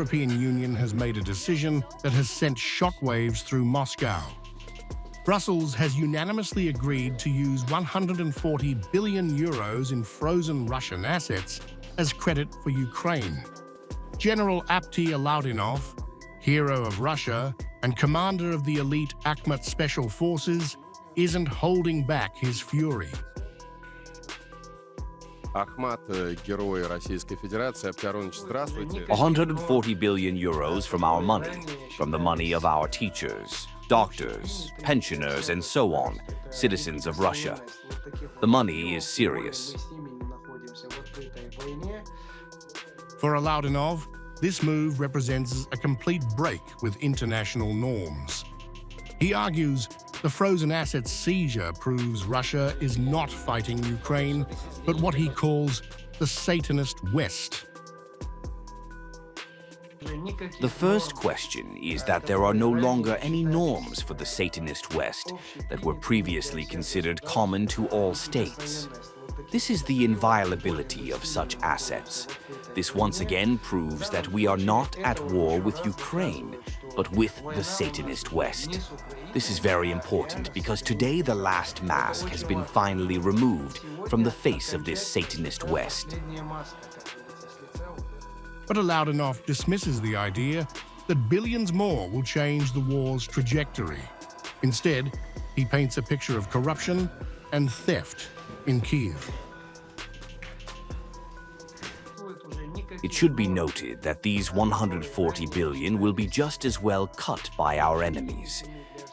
European Union has made a decision that has sent shockwaves through Moscow. Brussels has unanimously agreed to use 140 billion euros in frozen Russian assets as credit for Ukraine. General Apti Alaudinov, hero of Russia and commander of the elite Akhmat special forces, isn't holding back his fury. Akhmat, герой Российской Федерации. Apti, здравствуйте. 140 billion euros from our money, from the money of our teachers, doctors, pensioners, and so on, citizens of Russia. The money is serious. For Alaudinov, this move represents a complete break with international norms. He argues the frozen assets seizure proves Russia is not fighting Ukraine, but what he calls the Satanist West. The first question is that there are no longer any norms for the Satanist West that were previously considered common to all states. This is the inviolability of such assets. This once again proves that we are not at war with Ukraine, but with the Satanist West. This is very important because today the last mask has been finally removed from the face of this Satanist West. But Alaudinov dismisses the idea that billions more will change the war's trajectory. Instead, he paints a picture of corruption and theft in Kyiv. It should be noted that these 140 billion will be just as well cut by our enemies.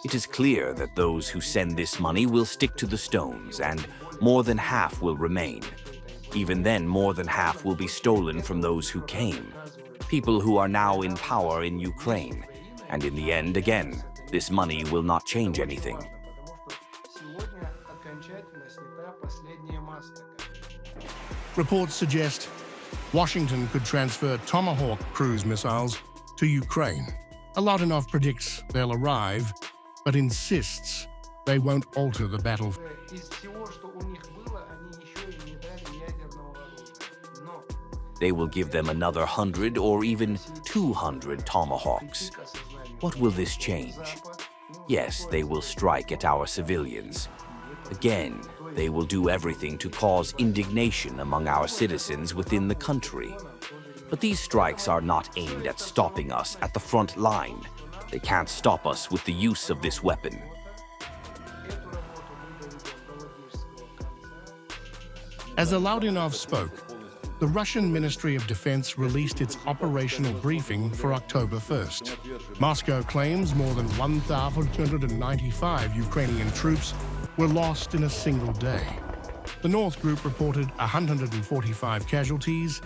It is clear that those who send this money will stick to the stones, and more than half will remain. Even then, more than half will be stolen from those who came, people who are now in power in Ukraine. And in the end, again, this money will not change anything. Reports suggest Washington could transfer Tomahawk cruise missiles to Ukraine. Alaudinov predicts they'll arrive, but insists they won't alter the battle. They will give them another 100 or even 200 Tomahawks. What will this change? Yes, they will strike at our civilians. Again, they will do everything to cause indignation among our citizens within the country. But these strikes are not aimed at stopping us at the front line. They can't stop us with the use of this weapon. As Alaudinov spoke, the Russian Ministry of Defense released its operational briefing for October 1st. Moscow claims more than 1,295 Ukrainian troops were lost in a single day. The North Group reported 145 casualties,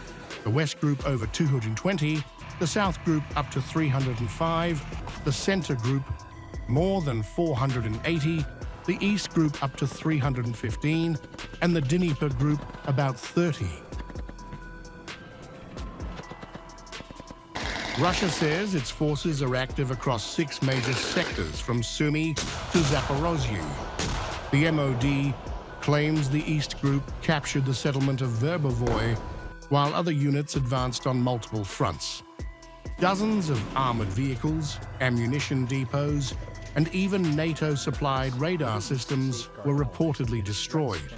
the West Group over 220, the South Group up to 305, the Center Group more than 480, the East Group up to 315, and the Dnepr Group about 30. Russia says its forces are active across 6 major sectors from Sumy to Zaporozhye. The MOD claims the East Group captured the settlement of Verbovoye, while other units advanced on multiple fronts. Dozens of armored vehicles, ammunition depots, and even NATO-supplied radar systems were reportedly destroyed,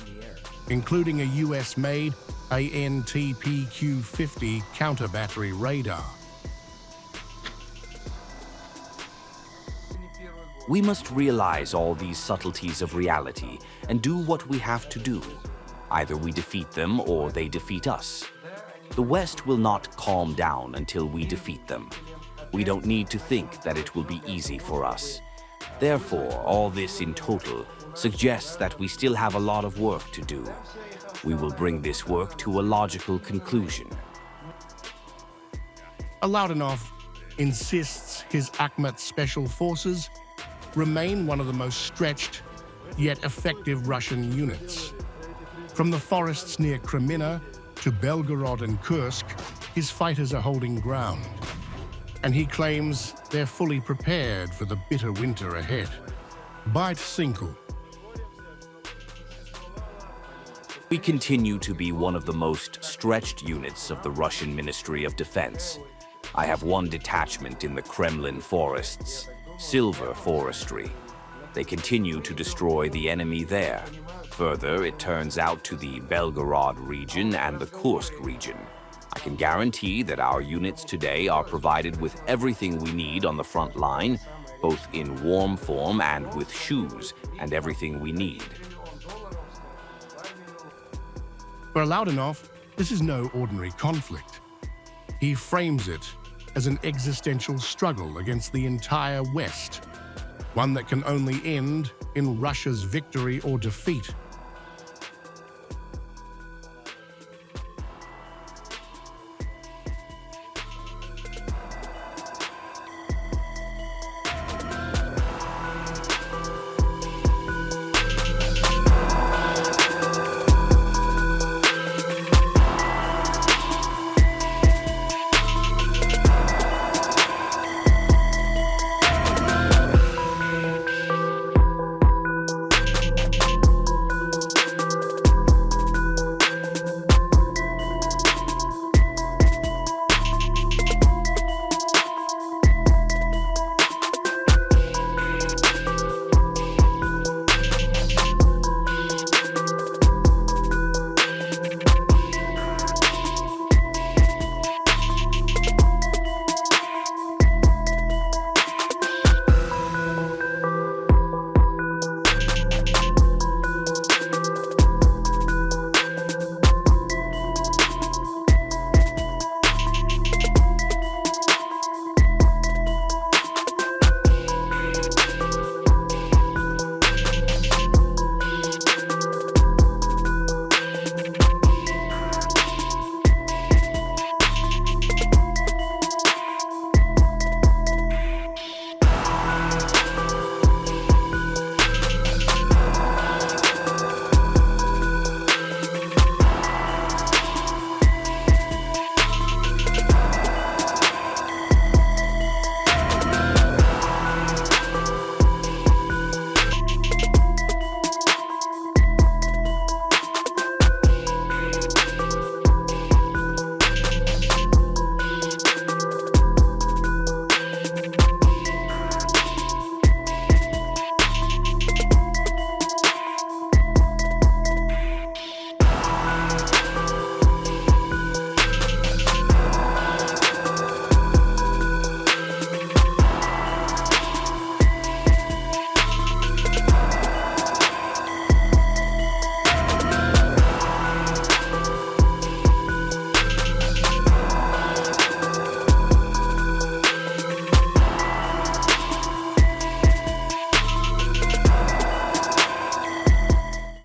including a US-made ANTPQ-50 counter-battery radar. We must realize all these subtleties of reality and do what we have to do. Either we defeat them or they defeat us. The West will not calm down until we defeat them. We don't need to think that it will be easy for us. Therefore, all this in total suggests that we still have a lot of work to do. We will bring this work to a logical conclusion. Alaudinov insists his Akhmat special forces remain one of the most stretched yet effective Russian units. From the forests near Kreminna to Belgorod and Kursk, his fighters are holding ground. And he claims they're fully prepared for the bitter winter ahead. Byte Cinco. We continue to be one of the most stretched units of the Russian Ministry of Defense. I have one detachment in the Kremlin forests, Silver Forestry. They continue to destroy the enemy there. Further, it turns out to the Belgorod region and the Kursk region. I can guarantee that our units today are provided with everything we need on the front line, both in warm form and with shoes and everything we need. For Alaudinov, this is no ordinary conflict. He frames it as an existential struggle against the entire West, one that can only end in Russia's victory or defeat